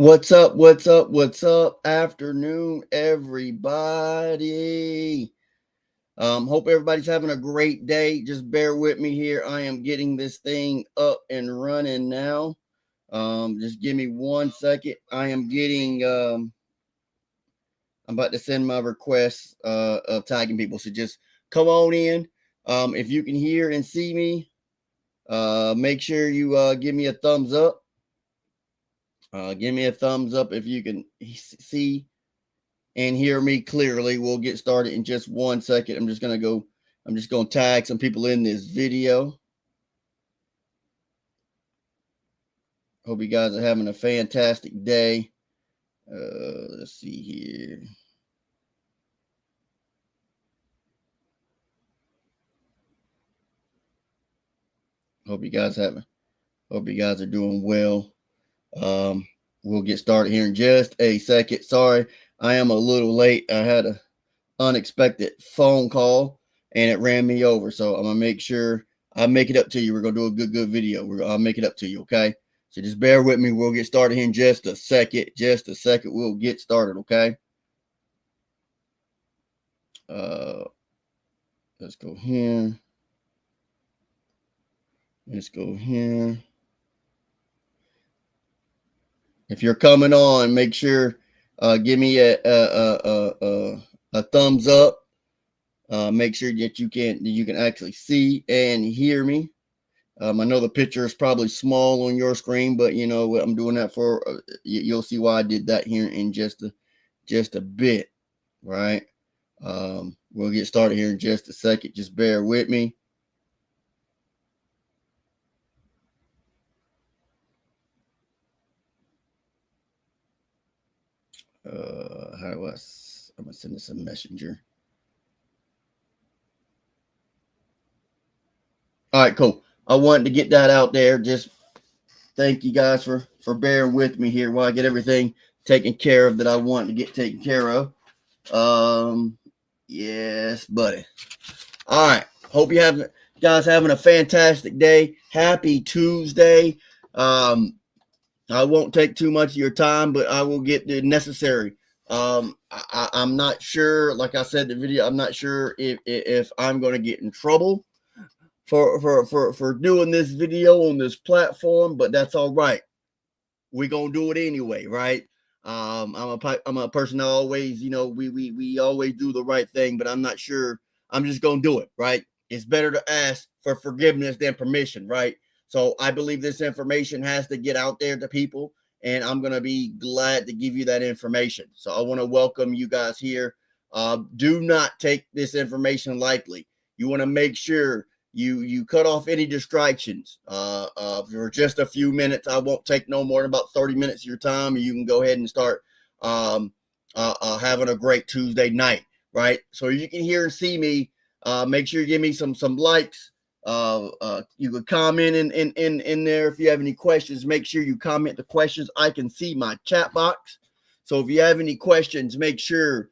What's up? What's up? What's up? Afternoon, everybody. Hope everybody's having a great day. Just bear with me here. I am getting this thing up and running now. Just give me 1 second. I'm about to send my request of tagging people. So just come on in. If you can hear and see me, make sure you give me a thumbs up. Give me a thumbs up if you can see and hear me clearly. We'll get started in just 1 second. I'm just going to tag some people in this video. Hope you guys are having a fantastic day. Let's see here. Hope you guys are doing well. We'll get started here in just a second. Sorry, I am a little late. I had an unexpected phone call and it ran me over. So I'm gonna make sure I make it up to you. We're gonna do a good video. I'll make it up to you, okay? So just bear with me. We'll get started here in just a second. Just a second. We'll get started, okay? Let's go here. Let's go here. If you're coming on, make sure give me a thumbs up. Make sure that you can actually see and hear me. I know the picture is probably small on your screen, but you know what I'm doing that for. You'll see why I did that here in just a bit, right? We'll get started here in just a second. Just bear with me. I'm gonna send this a messenger. All right, cool. I wanted to get that out there. Just thank you guys for bearing with me here while I get everything taken care of that I want to get taken care of. Yes, buddy. All right. Hope you guys having a fantastic day. Happy Tuesday. I won't take too much of your time, but I will get the necessary. I'm not sure. Like I said in the video, I'm not sure if I'm going to get in trouble for doing this video on this platform, but that's all right. We're gonna do it anyway, right? I'm a person that always, we always do the right thing, but I'm not sure. I'm just gonna do it, right? It's better to ask for forgiveness than permission, right? So I believe this information has to get out there to people, and I'm gonna be glad to give you that information. So I want to welcome you guys here. Do not take this information lightly. You want to make sure you cut off any distractions for just a few minutes. I won't take no more than about 30 minutes of your time, and you can go ahead and start having a great Tuesday night, right? So you can hear and see me. Make sure you give me some likes. You could comment in there if you have any questions. Make sure you comment the questions. I can see my chat box. So if you have any questions, make sure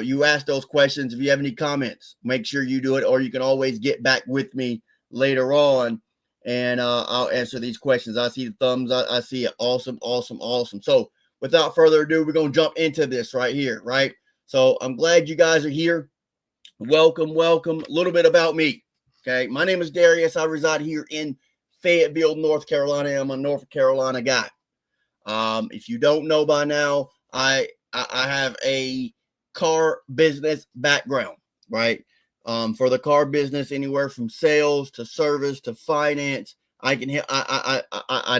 you ask those questions. If you have any comments, make sure you do it, or you can always get back with me later on, and I'll answer these questions. I see the thumbs. I see it. Awesome, awesome, awesome. So without further ado, we're going to jump into this right here, right? So I'm glad you guys are here. Welcome, welcome. A little bit about me. Okay, my name is Darius. I reside here in Fayetteville, North Carolina. I'm a North Carolina guy. If you don't know by now, I have a car business background, right? For the car business, anywhere from sales to service to finance, I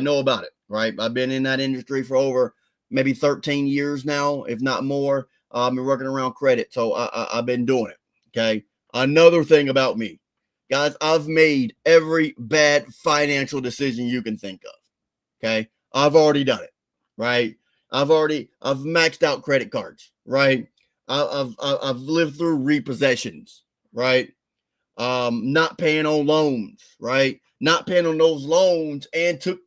know about it, right? I've been in that industry for over maybe 13 years now, if not more. I've been working around credit, so I've been doing it. Okay. Another thing about me, guys, I've made every bad financial decision you can think of. Okay. I've already done it, right? I've maxed out credit cards, right? I've lived through repossessions, right? Not paying on loans, right? Not paying on those loans, and took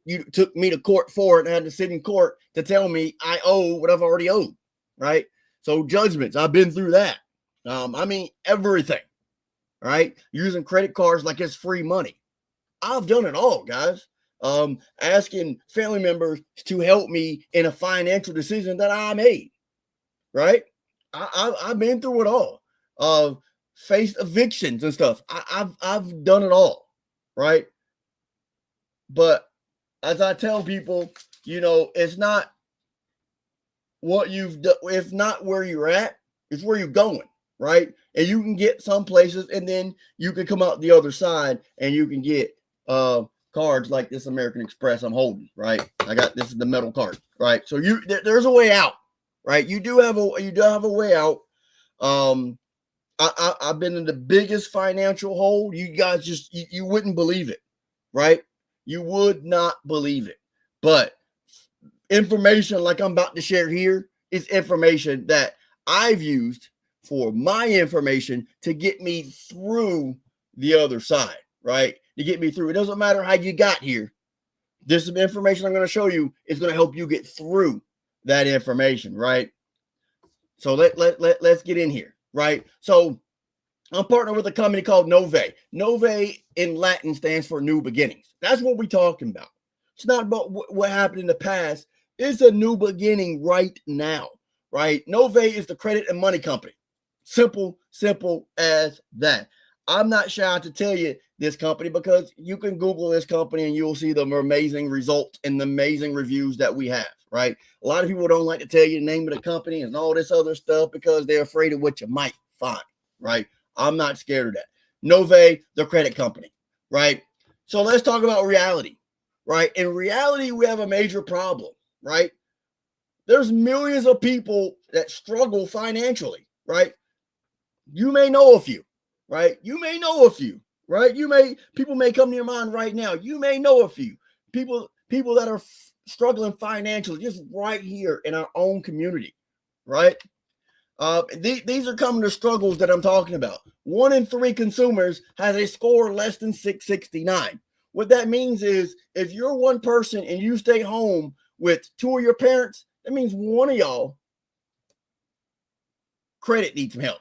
me to court for it, and had to sit in court to tell me I owe what I've already owed, right? So judgments, I've been through that. I mean, everything, right? Using credit cards like it's free money. I've done it all, guys. asking family members to help me in a financial decision that I made, right? I've been through it all. Faced evictions and stuff. I've done it all, right? But as I tell people, it's not what you've done, it's not where you're at, it's where you're going, right? And you can get some places, and then you can come out the other side, and you can get cards like this American Express I'm holding, right? This is the metal card, right? So there's a way out, right? You do have a way out. I've been in the biggest financial hole. You guys you wouldn't believe it, right? You would not believe it. But information like I'm about to share here is information that I've used for my information to get me through the other side, right? To get me through. It doesn't matter how you got here. This information I'm going to show you is going to help you get through that information, right? So let's get in here, right? So I'm partnered with a company called Nosy. Nosy in Latin stands for new beginnings. That's what we're talking about. It's not about what happened in the past. It's a new beginning right now, right? Nosy is the credit and money company. Simple as that. I'm not shy to tell you this company because you can Google this company and you'll see the amazing results and the amazing reviews that we have, right? A lot of people don't like to tell you the name of the company and all this other stuff because they're afraid of what you might find, right? I'm not scared of that. Nosy, the credit company, right? So let's talk about reality, right? In reality, we have a major problem, right? There's millions of people that struggle financially, right? You may know a few, right? You may know a few, right? People may come to your mind right now. You may know a few people that are struggling financially just right here in our own community, right? These are common to struggles that I'm talking about. 1 in 3 consumers has a score less than 669. What that means is if you're one person and you stay home with 2 of your parents, that means one of y'all credit needs some help,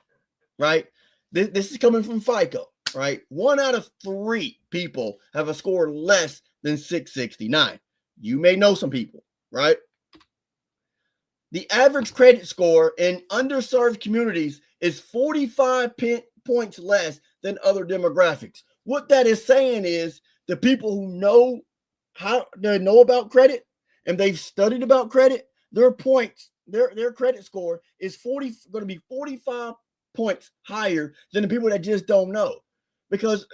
right? This is coming from FICO, right? 1 out of 3 people have a score less than 669. You may know some people, right? The average credit score in underserved communities is 45 points less than other demographics. What that is saying is the people who know how they know about credit and they've studied about credit, their points, their credit score is going to be 45 points higher than the people that just don't know, because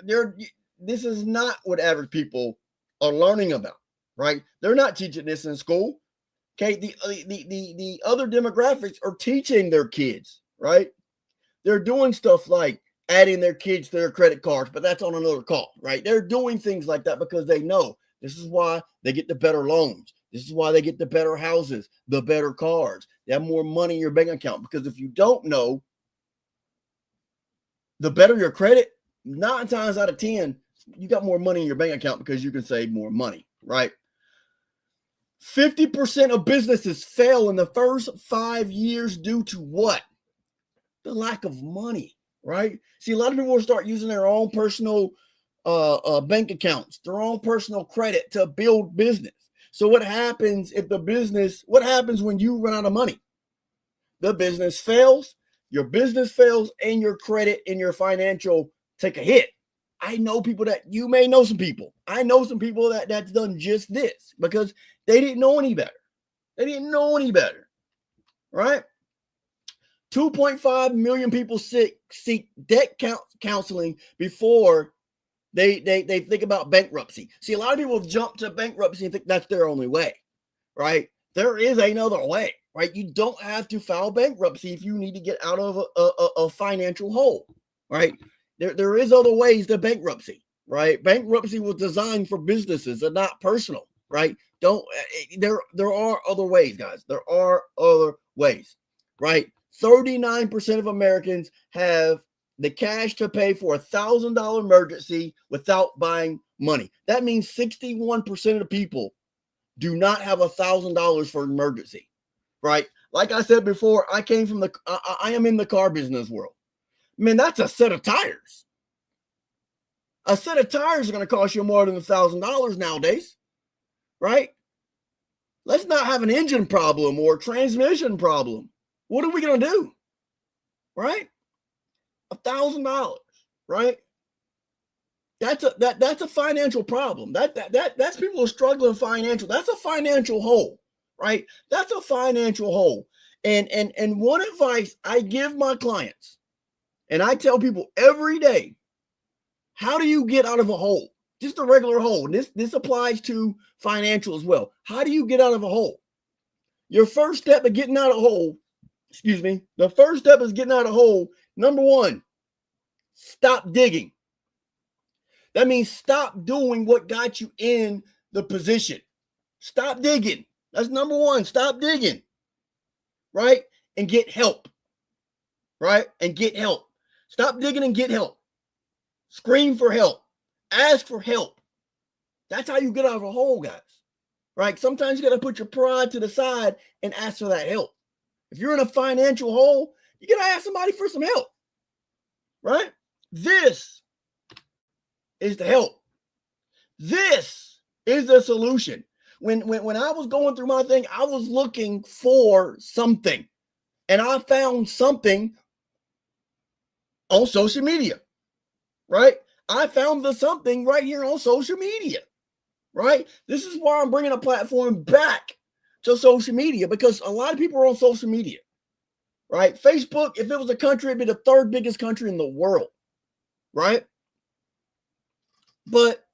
this is not what average people are learning about, right? They're not teaching this in school. Okay, the other demographics are teaching their kids, right? They're doing stuff like adding their kids to their credit cards, but that's on another call, right? They're doing things like that because they know this is why they get the better loans. This is why they get the better houses, the better cars. They have more money in your bank account, because if you don't know, the better your credit, 9 times out of 10, you got more money in your bank account because you can save more money, right? 50% of businesses fail in the first 5 years due to what? The lack of money, right? See, a lot of people will start using their own personal bank accounts, their own personal credit to build business. So what happens when you run out of money? The business fails, your business fails, and your credit and your financial take a hit. I know people that you may know some people. I know some people that's done just this because they didn't know any better. They didn't know any better, right? 2.5 million people seek debt counseling before they think about bankruptcy. See, a lot of people jump to bankruptcy and think that's their only way, right? There is another way, right? You don't have to file bankruptcy if you need to get out of a financial hole, right? There is other ways to bankruptcy, right? Bankruptcy was designed for businesses and not personal, right? There are other ways, guys. There are other ways, right? 39% of Americans have the cash to pay for $1,000 emergency without buying money. That means 61% of the people do not have $1,000 for emergency, right? Like I said before, I am in the car business world. Man, that's a set of tires. A set of tires is going to cost you more than $1,000 nowadays, right? Let's not have an engine problem or transmission problem. What are we going to do? Right? $1,000, right? That's a financial problem. That's people who are struggling financial. That's a financial hole, right? That's a financial hole. And one advice I give my clients, and I tell people every day, how do you get out of a hole? Just a regular hole. And this applies to financial as well. How do you get out of a hole? Your first step of getting out of a hole, the first step is getting out of a hole. Number one, stop digging. That means stop doing what got you in the position. Stop digging. That's number one. Stop digging, right? And get help, right? And get help. Stop digging and get help. Scream for help. Ask for help. That's how you get out of a hole, guys, right? Sometimes you got to put your pride to the side and ask for that help. If you're in a financial hole, you got to ask somebody for some help, right? This is the help. This is the solution. When I was going through my thing, I was looking for something, and I found something on social media, right? I found the something right here on social media, right? This is why I'm bringing a platform back to social media, because a lot of people are on social media, right? Facebook, if it was a country, it'd be the third biggest country in the world, right? But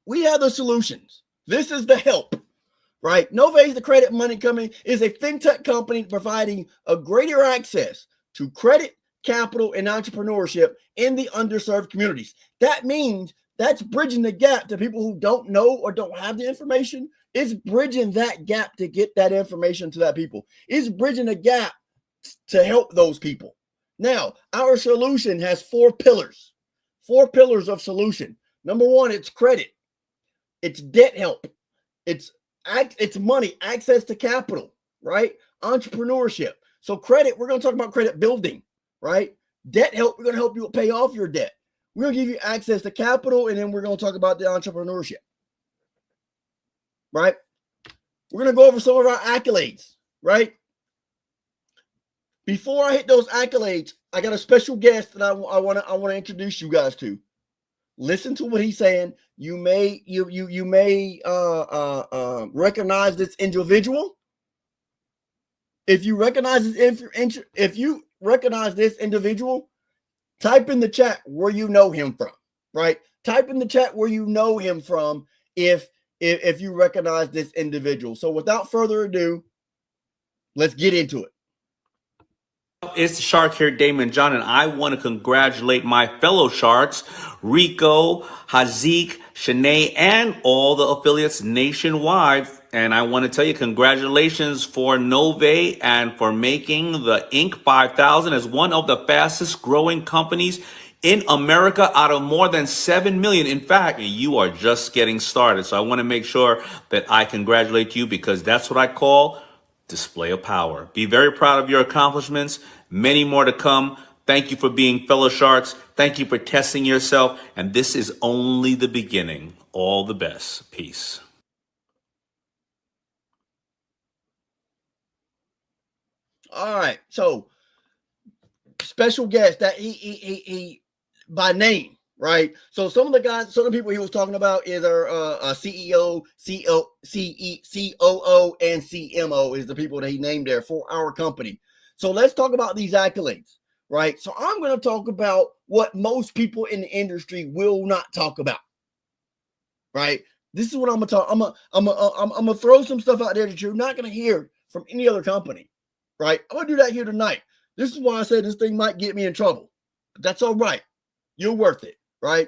we have the solutions. This is the help, right? Nosy, the credit money company, is a fintech company providing a greater access to credit, capital, and entrepreneurship in the underserved communities. That means that's bridging the gap to people who don't know or don't have the information. It's bridging that gap to get that information to that people. It's bridging the gap to help those people. Now, our solution has 4 pillars of solution. Number one, it's credit. It's debt help. It's money, access to capital, right? Entrepreneurship. So credit, we're going to talk about credit building, right? Debt help, we're going to help you pay off your debt. We're going to give you access to capital, and then we're going to talk about the entrepreneurship, right? We're going to go over some of our accolades, right? Before I hit those accolades, I got a special guest that I want to introduce you guys to. Listen to what he's saying. You may recognize this individual. If you recognize this individual, type in the chat where you know him from, right? Type in the chat where you know him from if you recognize this individual. So without further ado, let's get into it. It's the Shark here, Damon John, and I want to congratulate my fellow Sharks, Rico, Hazik, Shanae, and all the affiliates nationwide. And I want to tell you congratulations for Nosy and for making the Inc. 5000 as one of the fastest growing companies in America out of more than 7 million. In fact, you are just getting started. So I want to make sure that I congratulate you, because that's what I call display of power. Be very proud of your accomplishments. Many more to come. Thank you for being fellow Sharks. Thank you for testing yourself. And this is only the beginning. All the best. Peace. All right. So special guest that he by name, right? So some of the people he was talking about is our CEO, COO, and CMO is the people that he named there for our company. So let's talk about these accolades, right? So I'm going to talk about what most people in the industry will not talk about, right? This is what I'm going to talk. I'm going to throw some stuff out there that you're not going to hear from any other company, right? I'm going to do that here tonight. This is why I said this thing might get me in trouble, but that's all right. You're worth it, right?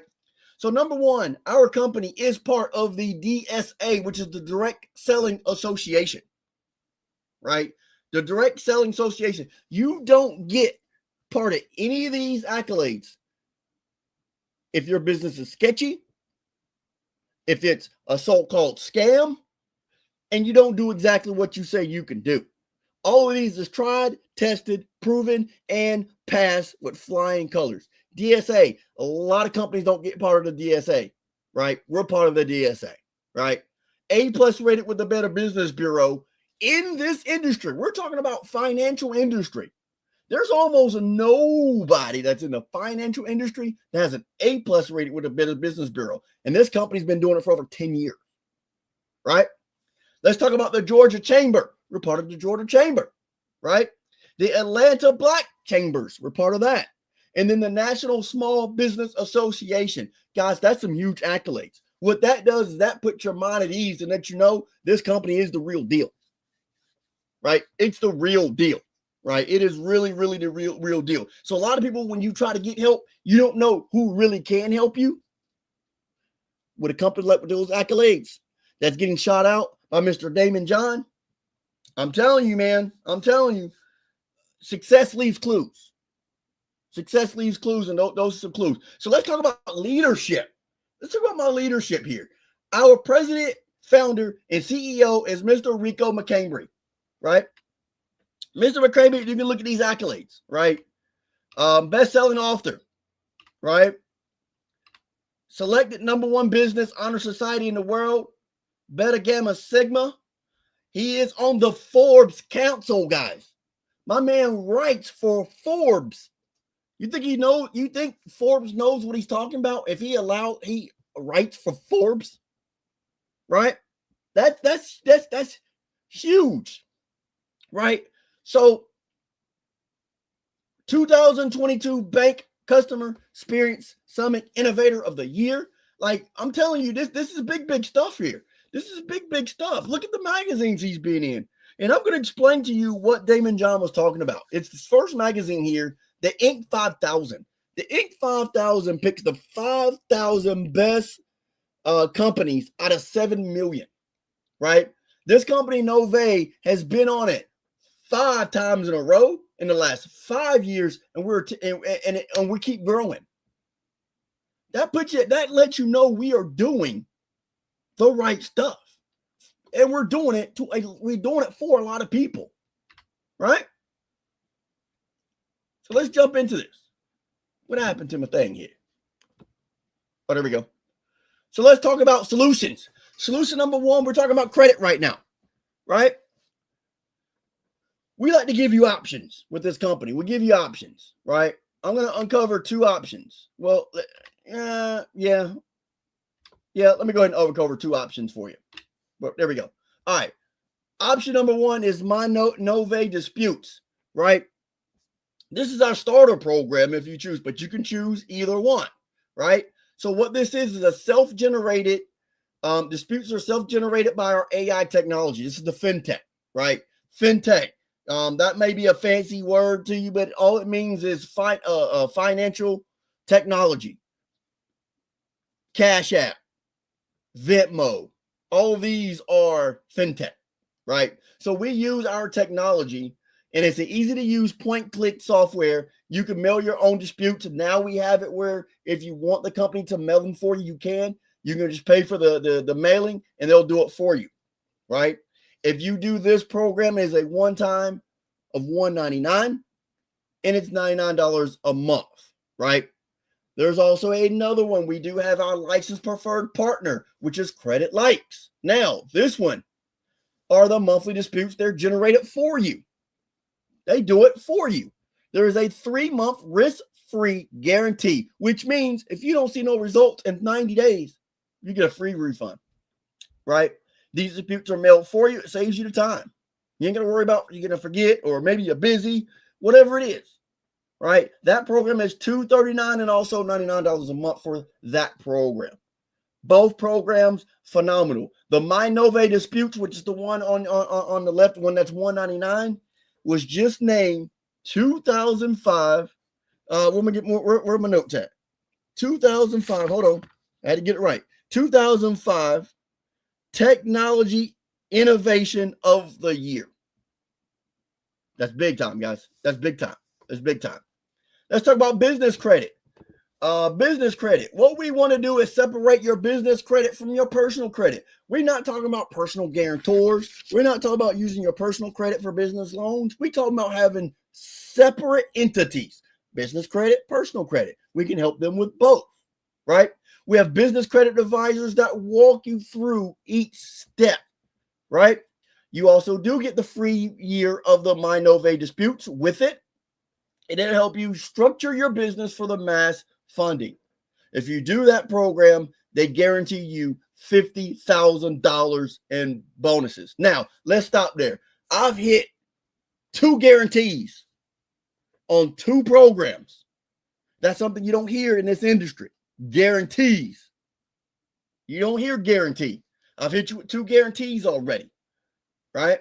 So number one, our company is part of the DSA, which is the Direct Selling Association, right? The Direct Selling Association. You don't get part of any of these accolades if your business is sketchy, if it's a so-called scam, and you don't do exactly what you say you can do. All of these is tried, tested, proven, and passed with flying colors. DSA, a lot of companies don't get part of the DSA, right? We're part of the DSA, right? A+ rated with the Better Business Bureau in this industry. We're talking about financial industry. There's almost nobody that's in the financial industry that has an A+ rated with the Better Business Bureau. And this company's been doing it for over 10 years, right? Let's talk about the Georgia Chamber. We're part of the Georgia Chamber, right? The Atlanta Black Chambers, we're part of that. And then the National Small Business Association. Guys, that's some huge accolades. What that does is that puts your mind at ease and let you know this company is the real deal, right? It's the real deal, right? It is really, really the real deal. So a lot of people, when you try to get help, you don't know who really can help you. With a company like with those accolades that's getting shot out by Mr. Damon John, I'm telling you, man, I'm telling you, success leaves clues. Success leaves clues, and those are some clues. So let's talk about leadership. Let's talk about my leadership here. Our president, founder, and CEO is Mr. Rico McCambry, right? Mr. McCambry, you can look at these accolades, right? Best-selling author, right? Selected #1 business honor society in the world, Beta Gamma Sigma. He is on the Forbes Council, guys. My man writes for Forbes. You think Forbes knows what he's talking about if he writes for Forbes? Right? That's huge. Right? So 2022 Bank Customer Experience Summit Innovator of the Year. Like, I'm telling you, this is big stuff here. This is big stuff. Look at the magazines he's been in. And I'm going to explain to you what Damon John was talking about. It's his first magazine here, the Inc. 5000. The Inc. 5000 picks the 5,000 best companies out of 7 million, right? This company, Nosy, has been on it 5 times in a row in the last 5 years, and we keep growing. That lets you know we are doing the right stuff, and we're doing it for a lot of people, right? So let's jump into this. What happened to my thing here? Oh, there we go. So let's talk about solutions. Solution #1, we're talking about credit right now, right? We like to give you options with this company. We give you options, right? I'm going to uncover 2 options. Well, yeah. Let me go ahead and uncover 2 options for you. Well, there we go. All right. Option #1 is my Nosy disputes, right? This is our starter program if you choose, but you can choose either one, right? So what this is a self-generated, disputes are self-generated by our AI technology. This is the fintech, right? Fintech. That may be a fancy word to you, but all it means is financial technology. Cash App, Venmo, all these are fintech, right? So we use our technology, and it's an easy-to-use point-click software. You can mail your own disputes. Now we have it where if you want the company to mail them for you, you can. You can just pay for the mailing, and they'll do it for you, right? If you do this program, it's a one-time of $199, and it's $99 a month, right? There's also another one. We do have our licensed preferred partner, which is Credit Likes. Now, this one are the monthly disputes. They're generated for you. They do it for you. There is a 3-month risk-free guarantee, which means if you don't see no results in 90 days, you get a free refund, right? These disputes are mailed for you. It saves you the time. You ain't going to worry about you're going to forget, or maybe you're busy, whatever it is, right? That program is $239 and also $99 a month for that program. Both programs, phenomenal. The My Nosy Disputes, which is the one on the left, one that's $199, was just named 2005. Where are my notes at? 2005. Hold on. I had to get it right. 2005 Technology Innovation of the Year. That's big time, guys. That's big time. That's big time. Let's talk about business credit. Business credit. What we want to do is separate your business credit from your personal credit. We're not talking about personal guarantors. We're not talking about using your personal credit for business loans. We're talking about having separate entities. Business credit, personal credit. We can help them with both, right? We have business credit advisors that walk you through each step, right? You also do get the free year of the My Nosy disputes with it. It'll help you structure your business for the mass funding. If you do that program, they guarantee you $50,000 in bonuses. Now, let's stop there. I've hit 2 guarantees on 2 programs. That's something you don't hear in this industry. Guarantees. You don't hear guarantee. I've hit you with 2 guarantees already, right?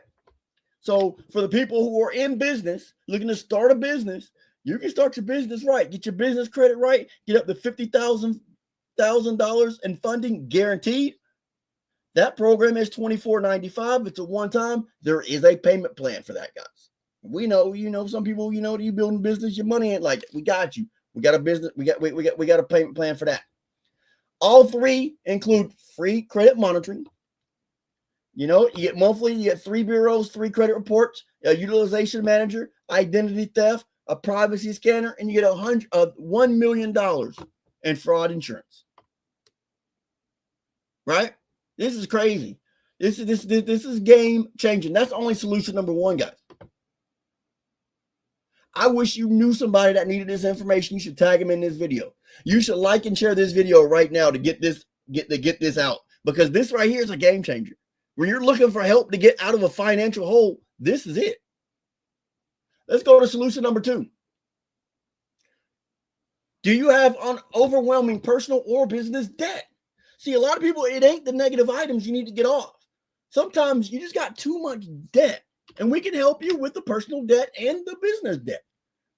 So for the people who are in business, looking to start a business, you can start your business right. Get your business credit right. Get up to $50,000 in funding guaranteed. That program is $24.95. It's a one-time. There is a payment plan for that, guys. We know, some people, you building business, your money ain't like it. We got you. We got a business. We got a payment plan for that. All 3 include free credit monitoring. You get monthly, you get 3 bureaus, 3 credit reports, a utilization manager, identity theft, a privacy scanner, and you get $1 million in fraud insurance. Right? This is crazy. This is game changing. That's only solution number 1, guys. I wish you knew somebody that needed this information. You should tag them in this video. You should like and share this video right now to get this out, because this right here is a game changer. When you're looking for help to get out of a financial hole, this is it. Let's go to solution number 2. Do you have an overwhelming personal or business debt? See, a lot of people, it ain't the negative items you need to get off. Sometimes you just got too much debt, and we can help you with the personal debt and the business debt,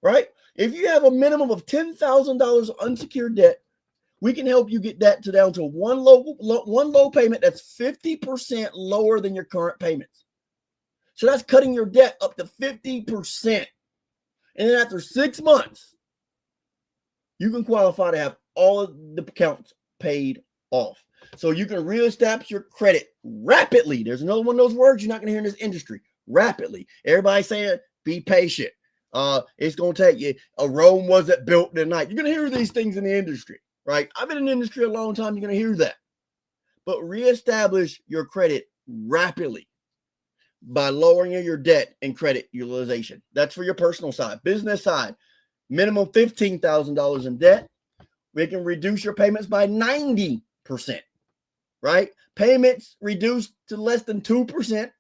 right? If you have a minimum of $10,000 unsecured debt, we can help you get that down to one low payment that's 50% lower than your current payments. So that's cutting your debt up to 50%. And then after 6 months, you can qualify to have all of the accounts paid off. So you can reestablish your credit rapidly. There's another one of those words you're not going to hear in this industry. Rapidly. Everybody's saying, be patient. It's going to take you. A Rome wasn't built in a night. You're going to hear these things in the industry, right? I've been in the industry a long time. You're going to hear that. But reestablish your credit rapidly by lowering your debt and credit utilization. That's for your personal side. Business side, minimum $15,000 in debt. We can reduce your payments by 90%, right? Payments reduced to less than 2%,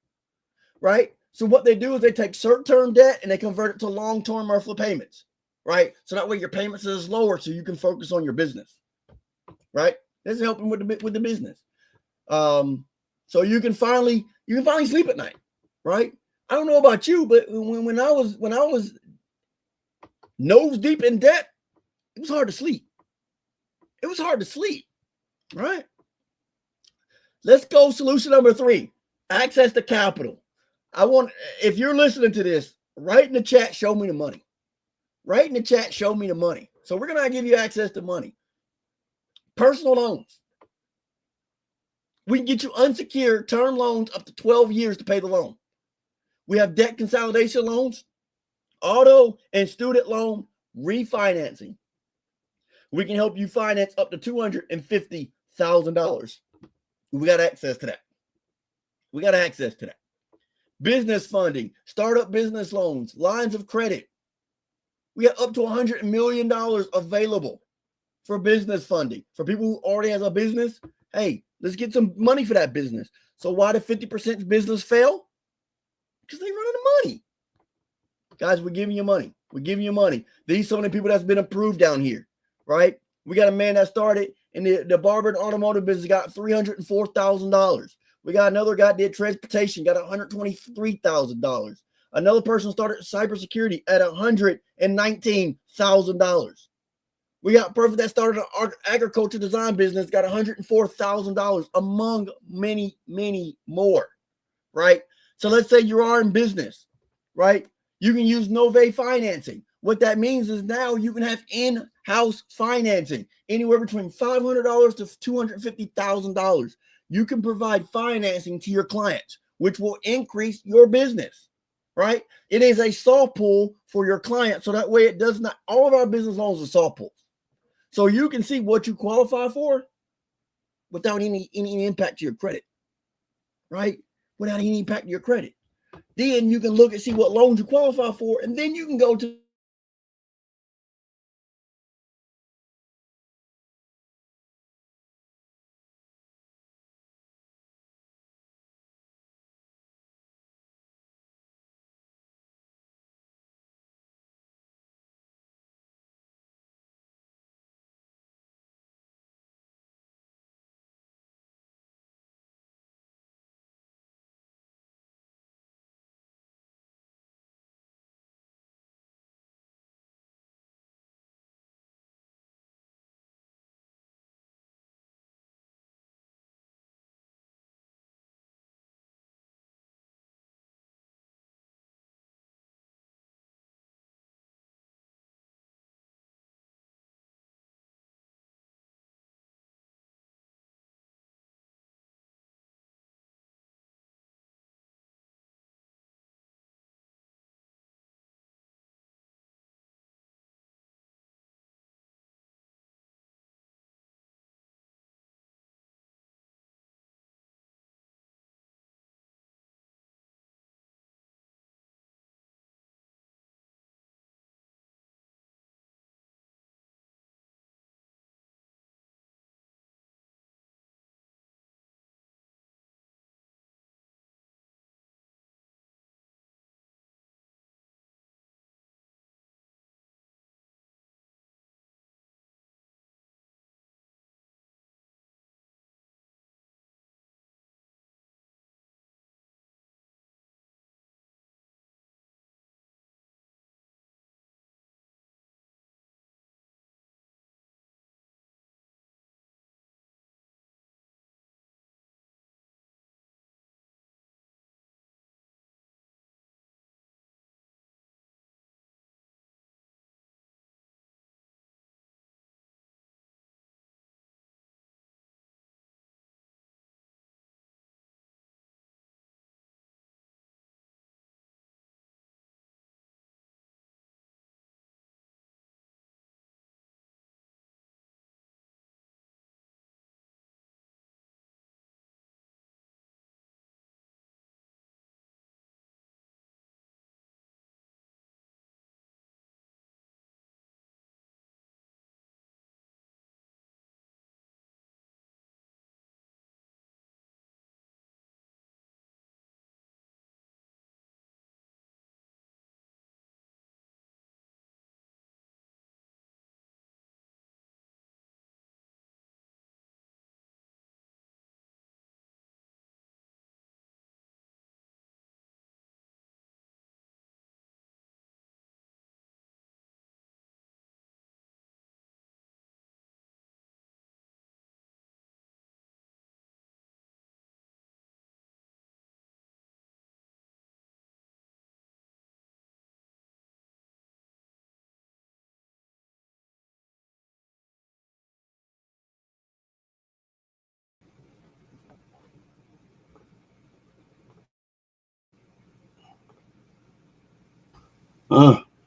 right? So what they do is they take short-term debt and they convert it to long-term monthly payments, right? So that way your payments is lower so you can focus on your business, right? This is helping with the business. So you can finally sleep at night, right? I don't know about you, but when I was nose deep in debt, it was hard to sleep. It was hard to sleep, right? Let's go solution number 3, access to capital. If you're listening to this, write in the chat, show me the money. Write in the chat, show me the money. So we're going to give you access to money. Personal loans. We can get you unsecured term loans up to 12 years to pay the loan. We have debt consolidation loans, auto and student loan refinancing. We can help you finance up to $250,000. We got access to that. Business funding, startup business loans, lines of credit. We got up to $100 million available for business funding. For people who already has a business, hey, let's get some money for that business. So why did 50% business fail? Because they run out of money. Guys, we're giving you money. These are some of the people that's been approved down here, right? We got a man that started in the barber and automotive business, got $304,000. We got another guy that did transportation, got $123,000. Another person started cybersecurity at $119,000. We got a person that started an agriculture design business, got $104,000, among many, many more, right? So let's say you are in business, right? You can use Nosy financing. What that means is now you can have in-house financing, anywhere between $500 to $250,000. You can provide financing to your clients, which will increase your business, right? It is a soft pull for your client. So that way it does not, all of our business loans are soft pulls. So you can see what you qualify for without any impact to your credit, right? Without any impact to your credit. Then you can look and see what loans you qualify for, and then you can go to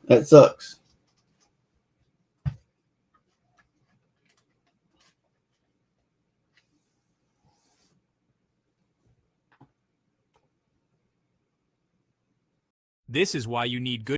that sucks. This is why you need good